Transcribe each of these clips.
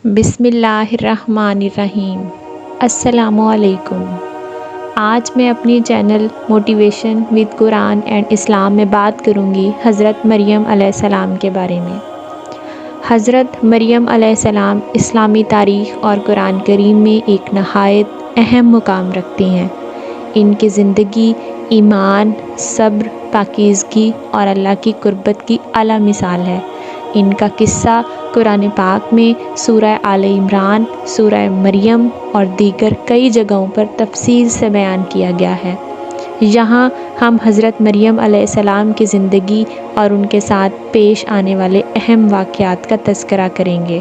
بسم اللہ الرحمن الرحیم۔ السلام علیکم۔ آج میں اپنی channel motivation with Quran and Islam میں بات کروں گی حضرت مریم علیہ السلام کے بارے میں۔ حضرت مریم علیہ السلام اسلامی تاریخ اور قرآن کریم میں ایک نہایت اہم مقام رکھتی ہیں۔ ان کی زندگی ایمان، صبر، پاکیزگی اور اللہ کی قربت کی اعلیٰ مثال ہے۔ ان کا قصہ قرآن پاک میں سورہ آل عمران، سورہ مریم اور دیگر کئی جگہوں پر تفصیل سے بیان کیا گیا ہے۔ یہاں ہم حضرت مریم علیہ السلام کی زندگی اور ان کے ساتھ پیش آنے والے اہم واقعات کا تذکرہ کریں گے۔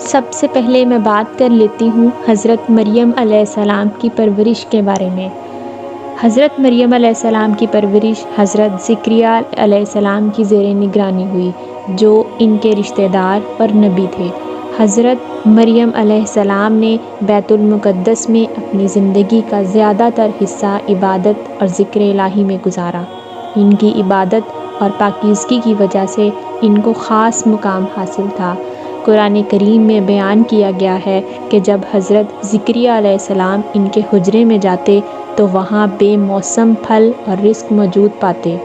سب سے پہلے میں بات کر لیتی ہوں حضرت مریم علیہ السلام کی پرورش کے بارے میں۔ حضرت مریم علیہ السلام کی پرورش حضرت زکریا علیہ السلام کی زیر نگرانی ہوئی، جو ان کے رشتہ دار اور نبی تھے۔ حضرت مریم علیہ السلام نے بیت المقدس میں اپنی زندگی کا زیادہ تر حصہ عبادت اور ذکر الہی میں گزارا۔ ان کی عبادت اور پاکیزگی کی وجہ سے ان کو خاص مقام حاصل تھا۔ قرآن کریم میں بیان کیا گیا ہے کہ جب حضرت زکریا علیہ السلام ان کے حجرے میں جاتے تو وہاں بے موسم پھل اور رزق موجود پاتے۔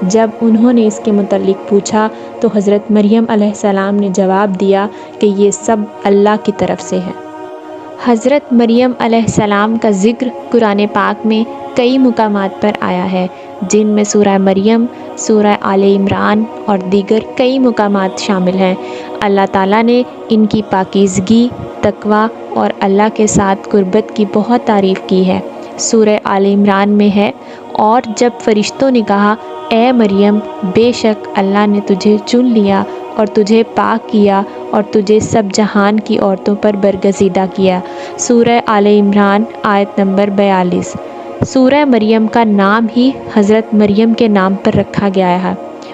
جب انہوں نے اس کے متعلق پوچھا تو حضرت مریم علیہ السلام نے جواب دیا کہ یہ سب اللہ کی طرف سے ہے۔ حضرت مریم علیہ السلام کا ذکر قرآن پاک میں کئی مقامات پر آیا ہے، جن میں سورہ مریم، سورہ آل عمران اور دیگر کئی مقامات شامل ہیں۔ اللہ تعالیٰ نے ان کی پاکیزگی، تقوی اور اللہ کے ساتھ قربت کی بہت تعریف کی ہے۔ سورہ آل عمران میں ہے، اور جب فرشتوں نے کہا اے مریم، بے شک اللہ نے تجھے چن لیا اور تجھے پاک کیا اور تجھے سب جہان کی عورتوں پر برگزیدہ کیا۔ سورہ آل عمران آیت نمبر 42۔ سورہ مریم کا نام ہی حضرت مریم کے نام پر رکھا گیا ہے،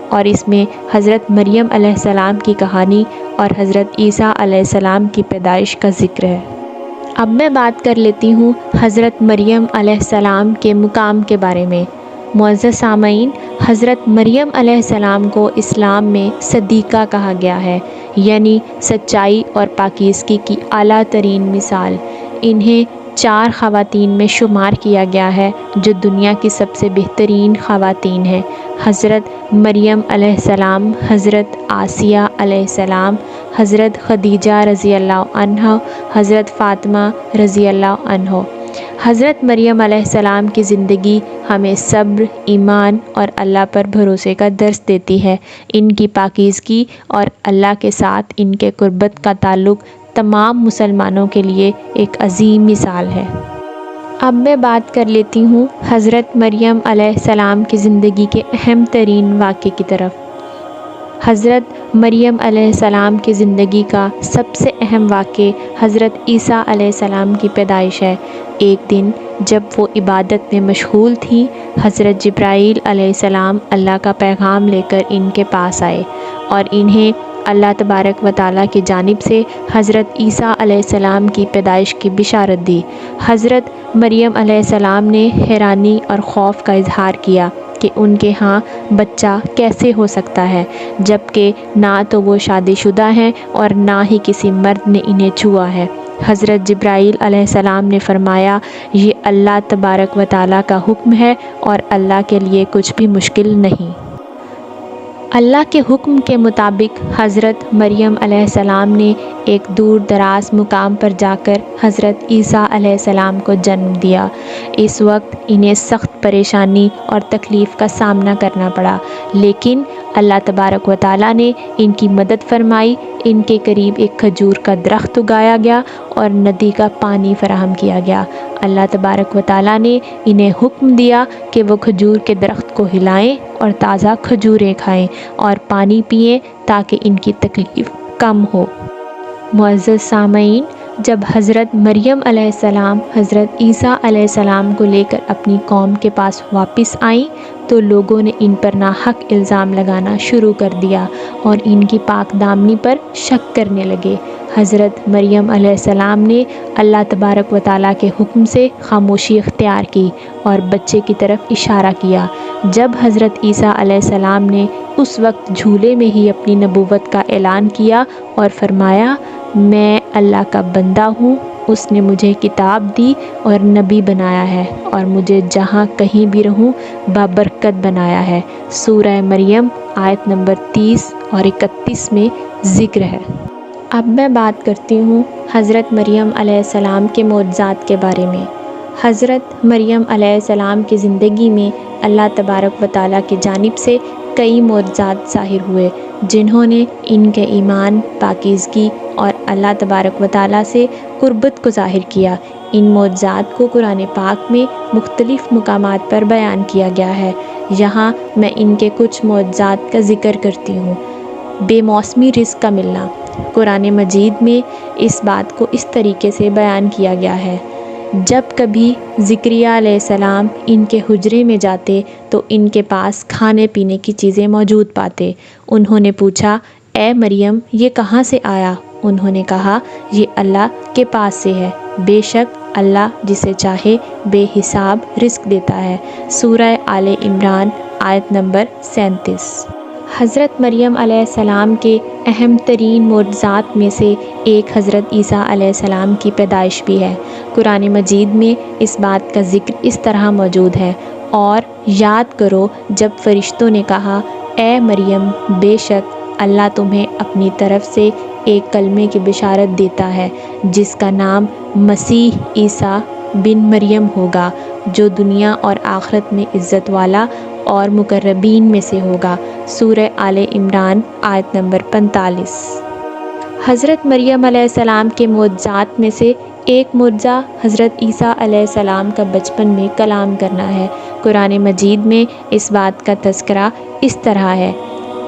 اور اس میں حضرت مریم علیہ السلام کی کہانی اور حضرت عیسیٰ علیہ السلام کی پیدائش کا ذکر ہے۔ اب میں بات کر لیتی ہوں حضرت مریم علیہ السلام کے مقام کے بارے میں۔ معزز سامعین، حضرت مریم علیہ السلام کو اسلام میں صدیقہ کہا گیا ہے، یعنی سچائی اور پاکیزگی کی اعلیٰ ترین مثال۔ انہیں 4 خواتین میں شمار کیا گیا ہے جو دنیا کی سب سے بہترین خواتین ہیں: حضرت مریم علیہ السلام، حضرت آسیہ علیہ السلام، حضرت خدیجہ رضی اللہ عنہا، حضرت فاطمہ رضی اللہ عنہ۔ حضرت مریم علیہ السلام کی زندگی ہمیں صبر، ایمان اور اللہ پر بھروسے کا درس دیتی ہے۔ ان کی پاکیزگی اور اللہ کے ساتھ ان کے قربت کا تعلق تمام مسلمانوں کے لیے ایک عظیم مثال ہے۔ اب میں بات کر لیتی ہوں حضرت مریم علیہ السلام کی زندگی کے اہم ترین واقعے کی طرف۔ حضرت مریم علیہ السلام کی زندگی کا سب سے اہم واقعہ حضرت عیسیٰ علیہ السلام کی پیدائش ہے۔ ایک دن جب وہ عبادت میں مشغول تھیں، حضرت جبرائیل علیہ السلام اللہ کا پیغام لے کر ان کے پاس آئے اور انہیں اللہ تبارک و تعالیٰ کی جانب سے حضرت عیسیٰ علیہ السلام کی پیدائش کی بشارت دی۔ حضرت مریم علیہ السلام نے حیرانی اور خوف کا اظہار کیا کہ ان کے ہاں بچہ کیسے ہو سکتا ہے، جبکہ نہ تو وہ شادی شدہ ہیں اور نہ ہی کسی مرد نے انہیں چھوا ہے۔ حضرت جبرائیل علیہ السلام نے فرمایا، یہ اللہ تبارک و تعالیٰ کا حکم ہے اور اللہ کے لیے کچھ بھی مشکل نہیں۔ اللہ کے حکم کے مطابق حضرت مریم علیہ السلام نے ایک دور دراز مقام پر جا کر حضرت عیسیٰ علیہ السلام کو جنم دیا۔ اس وقت انہیں سخت پریشانی اور تکلیف کا سامنا کرنا پڑا، لیکن اللہ تبارک و تعالیٰ نے ان کی مدد فرمائی۔ ان کے قریب ایک کھجور کا درخت اگایا گیا اور ندی کا پانی فراہم کیا گیا۔ اللہ تبارک و تعالیٰ نے انہیں حکم دیا کہ وہ کھجور کے درخت کو ہلائیں اور تازہ کھجوریں کھائیں اور پانی پئیں تاکہ ان کی تکلیف کم ہو۔ معزز سامعین، جب حضرت مریم علیہ السلام حضرت عیسیٰ علیہ السلام کو لے کر اپنی قوم کے پاس واپس آئیں تو لوگوں نے ان پر ناحق الزام لگانا شروع کر دیا اور ان کی پاک دامنی پر شک کرنے لگے۔ حضرت مریم علیہ السلام نے اللہ تبارک و تعالیٰ کے حکم سے خاموشی اختیار کی اور بچے کی طرف اشارہ کیا۔ جب حضرت عیسیٰ علیہ السلام نے اس وقت جھولے میں ہی اپنی نبوت کا اعلان کیا اور فرمایا میں اللہ کا بندہ ہوں، اس نے مجھے کتاب دی اور نبی بنایا ہے اور مجھے جہاں کہیں بھی رہوں بابرکت بنایا ہے۔ سورہ مریم آیت نمبر 30 اور 31 میں ذکر ہے۔ اب میں بات کرتی ہوں حضرت مریم علیہ السلام کے معجزات کے بارے میں۔ حضرت مریم علیہ السلام کی زندگی میں اللہ تبارک و تعالیٰ کی جانب سے کئی معجزات ظاہر ہوئے، جنہوں نے ان کے ایمان، پاکیزگی اور اللہ تبارک و تعالیٰ سے قربت کو ظاہر کیا۔ ان معجزات کو قرآن پاک میں مختلف مقامات پر بیان کیا گیا ہے۔ یہاں میں ان کے کچھ معجزات کا ذکر کرتی ہوں۔ بے موسمی رزق کا ملنا۔ قرآن مجید میں اس بات کو اس طریقے سے بیان کیا گیا ہے: جب کبھی زکریا علیہ السلام ان کے حجرے میں جاتے تو ان کے پاس کھانے پینے کی چیزیں موجود پاتے۔ انہوں نے پوچھا، اے مریم، یہ کہاں سے آیا؟ انہوں نے کہا، یہ اللہ کے پاس سے ہے، بے شک اللہ جسے چاہے بے حساب رزق دیتا ہے۔ سورہ آل عمران آیت نمبر 37۔ حضرت مریم علیہ السلام کے اہم ترین معجزات میں سے ایک حضرت عیسیٰ علیہ السلام کی پیدائش بھی ہے۔ قرآن مجید میں اس بات کا ذکر اس طرح موجود ہے: اور یاد کرو جب فرشتوں نے کہا، اے مریم، بے شک اللہ تمہیں اپنی طرف سے ایک کلمے کی بشارت دیتا ہے جس کا نام مسیح عیسیٰ بن مریم ہوگا، جو دنیا اور آخرت میں عزت والا اور مقربین میں سے ہوگا۔ سورہ آل عمران آیت نمبر 45۔ حضرت مریم علیہ السلام کے معجزات میں سے ایک معجزہ حضرت عیسیٰ علیہ السلام کا بچپن میں کلام کرنا ہے۔ قرآن مجید میں اس بات کا تذکرہ اس طرح ہے: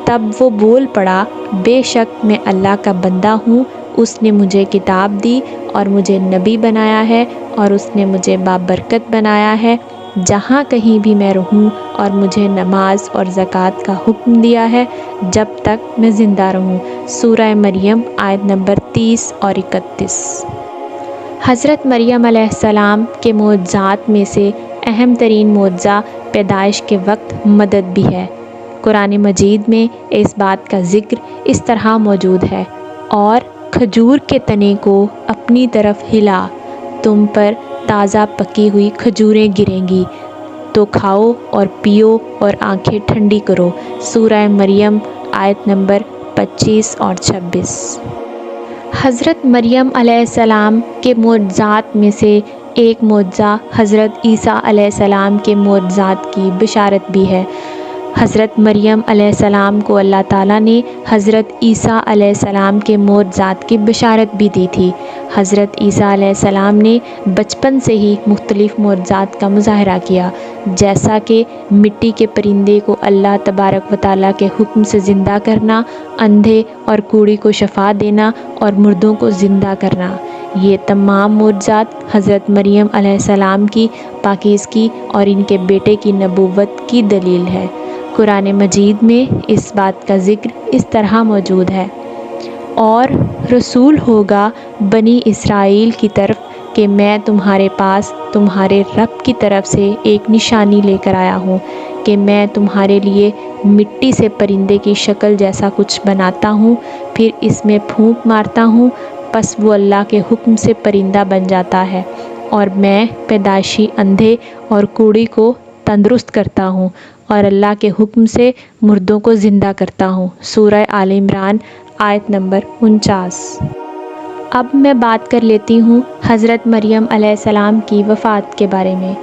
تب وہ بول پڑا، بے شک میں اللہ کا بندہ ہوں، اس نے مجھے کتاب دی اور مجھے نبی بنایا ہے اور اس نے مجھے بابرکت بنایا ہے، جہاں کہیں بھی میں رہوں، اور مجھے نماز اور زکوٰۃ کا حکم دیا ہے جب تک میں زندہ رہوں۔ سورہ مریم آیت نمبر 30 اور 31۔ حضرت مریم علیہ السلام کے معجزات میں سے اہم ترین معجزہ پیدائش کے وقت مدد بھی ہے۔ قرآن مجید میں اس بات کا ذکر اس طرح موجود ہے: اور کھجور کے تنے کو اپنی طرف ہلا، تم پر تازہ پکی ہوئی کھجوریں گریں گی، تو کھاؤ اور پیو اور آنکھیں ٹھنڈی کرو۔ سورہ مریم آیت نمبر 25 اور 26۔ حضرت مریم علیہ السلام کے معجزات میں سے ایک معجزہ حضرت عیسیٰ علیہ السلام کے معجزات کی بشارت بھی ہے۔ حضرت مریم علیہ السلام کو اللہ تعالیٰ نے حضرت عیسیٰ علیہ السلام کے معجزات کی بشارت بھی دی تھی۔ حضرت عیسیٰ علیہ السلام نے بچپن سے ہی مختلف معجزات کا مظاہرہ کیا، جیسا کہ مٹی کے پرندے کو اللہ تبارک و تعالیٰ کے حکم سے زندہ کرنا، اندھے اور کوڑی کو شفا دینا اور مردوں کو زندہ کرنا۔ یہ تمام معجزات حضرت مریم علیہ السلام کی پاکیزگی اور ان کے بیٹے کی نبوت کی دلیل ہے۔ قرآن مجید میں اس بات کا ذکر اس طرح موجود ہے: اور رسول ہوگا بنی اسرائیل کی طرف کہ میں تمہارے پاس تمہارے رب کی طرف سے ایک نشانی لے کر آیا ہوں کہ میں تمہارے لیے مٹی سے پرندے کی شکل جیسا کچھ بناتا ہوں، پھر اس میں پھونک مارتا ہوں، پس وہ اللہ کے حکم سے پرندہ بن جاتا ہے، اور میں پیدائشی اندھے اور کوڑی کو تندرست کرتا ہوں اور اللہ کے حکم سے مردوں کو زندہ کرتا ہوں۔ سورہ آل عمران آیت نمبر 49۔ اب میں بات کر لیتی ہوں حضرت مریم علیہ السلام کی وفات کے بارے میں۔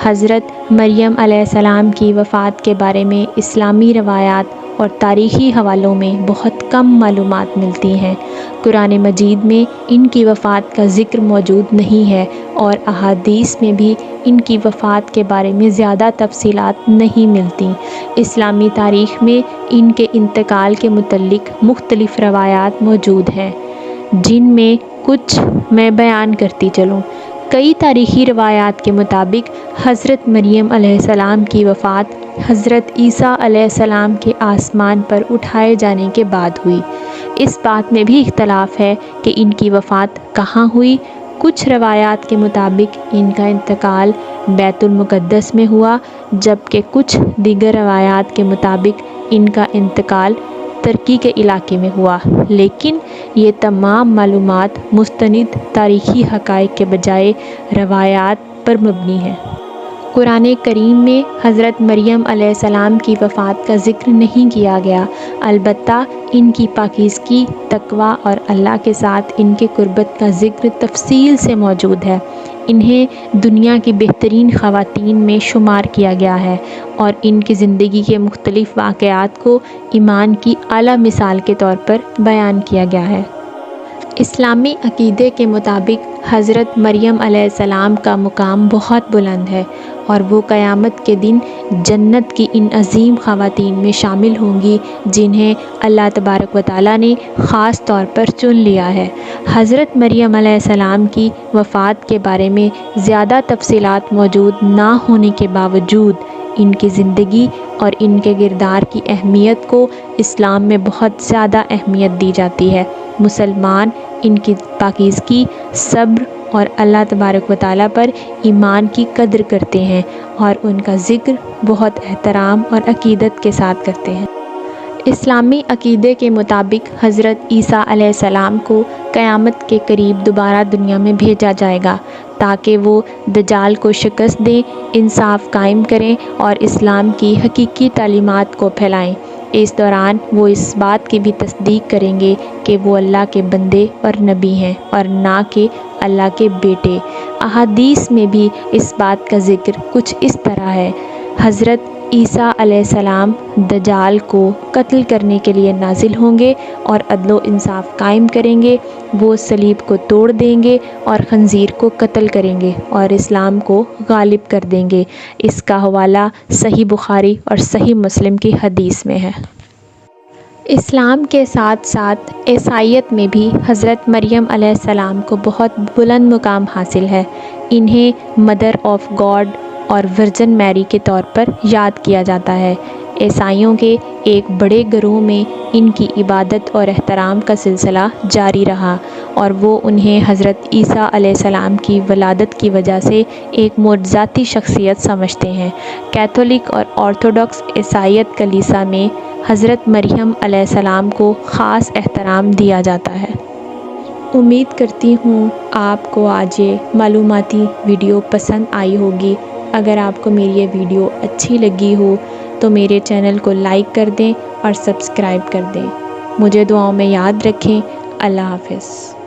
حضرت مریم علیہ السلام کی وفات کے بارے میں اسلامی روایات اور تاریخی حوالوں میں بہت کم معلومات ملتی ہیں۔ قرآن مجید میں ان کی وفات کا ذکر موجود نہیں ہے اور احادیث میں بھی ان کی وفات کے بارے میں زیادہ تفصیلات نہیں ملتی۔ اسلامی تاریخ میں ان کے انتقال کے متعلق مختلف روایات موجود ہیں، جن میں کچھ میں بیان کرتی چلوں۔ کئی تاریخی روایات کے مطابق حضرت مریم علیہ السلام کی وفات حضرت عیسیٰ علیہ السلام کے آسمان پر اٹھائے جانے کے بعد ہوئی۔ اس بات میں بھی اختلاف ہے کہ ان کی وفات کہاں ہوئی۔ کچھ روایات کے مطابق ان کا انتقال بیت المقدس میں ہوا، جبکہ کچھ دیگر روایات کے مطابق ان کا انتقال ترقی کے علاقے میں ہوا، لیکن یہ تمام معلومات مستند تاریخی حقائق کے بجائے روایات پر مبنی ہیں۔ قرآن کریم میں حضرت مریم علیہ السلام کی وفات کا ذکر نہیں کیا گیا، البتہ ان کی پاکیزگی، تقویٰ اور اللہ کے ساتھ ان کے قربت کا ذکر تفصیل سے موجود ہے۔ انہیں دنیا کی بہترین خواتین میں شمار کیا گیا ہے اور ان کی زندگی کے مختلف واقعات کو ایمان کی اعلیٰ مثال کے طور پر بیان کیا گیا ہے۔ اسلامی عقیدے کے مطابق حضرت مریم علیہ السلام کا مقام بہت بلند ہے اور وہ قیامت کے دن جنت کی ان عظیم خواتین میں شامل ہوں گی جنہیں اللہ تبارک و تعالیٰ نے خاص طور پر چن لیا ہے۔ حضرت مریم علیہ السلام کی وفات کے بارے میں زیادہ تفصیلات موجود نہ ہونے کے باوجود ان کی زندگی اور ان کے کردار کی اہمیت کو اسلام میں بہت زیادہ اہمیت دی جاتی ہے۔ مسلمان ان کی پاکیزگی، صبر اور اللہ تبارک و تعالیٰ پر ایمان کی قدر کرتے ہیں اور ان کا ذکر بہت احترام اور عقیدت کے ساتھ کرتے ہیں۔ اسلامی عقیدے کے مطابق حضرت عیسیٰ علیہ السلام کو قیامت کے قریب دوبارہ دنیا میں بھیجا جائے گا تاکہ وہ دجال کو شکست دیں، انصاف قائم کریں اور اسلام کی حقیقی تعلیمات کو پھیلائیں۔ اس دوران وہ اس بات کی بھی تصدیق کریں گے کہ وہ اللہ کے بندے اور نبی ہیں اور نہ کہ اللہ کے بیٹے۔ احادیث میں بھی اس بات کا ذکر کچھ اس طرح ہے: حضرت عیسیٰ علیہ السلام دجال کو قتل کرنے کے لیے نازل ہوں گے اور عدل و انصاف قائم کریں گے، وہ صلیب کو توڑ دیں گے اور خنزیر کو قتل کریں گے اور اسلام کو غالب کر دیں گے۔ اس کا حوالہ صحیح بخاری اور صحیح مسلم کی حدیث میں ہے۔ اسلام کے ساتھ ساتھ عیسائیت میں بھی حضرت مریم علیہ السلام کو بہت بلند مقام حاصل ہے۔ انہیں مدر آف گاڈ اور ورجن میری کے طور پر یاد کیا جاتا ہے۔ عیسائیوں کے ایک بڑے گروہ میں ان کی عبادت اور احترام کا سلسلہ جاری رہا اور وہ انہیں حضرت عیسیٰ علیہ السلام کی ولادت کی وجہ سے ایک معجزاتی شخصیت سمجھتے ہیں۔ کیتھولک اور آرتھوڈاکس عیسائیت کلیسا میں حضرت مریم علیہ السلام کو خاص احترام دیا جاتا ہے۔ امید کرتی ہوں آپ کو آج یہ معلوماتی ویڈیو پسند آئی ہوگی۔ اگر آپ کو میری یہ ویڈیو اچھی لگی ہو تو میرے چینل کو لائک کر دیں اور سبسکرائب کر دیں۔ مجھے دعاؤں میں یاد رکھیں۔ اللہ حافظ۔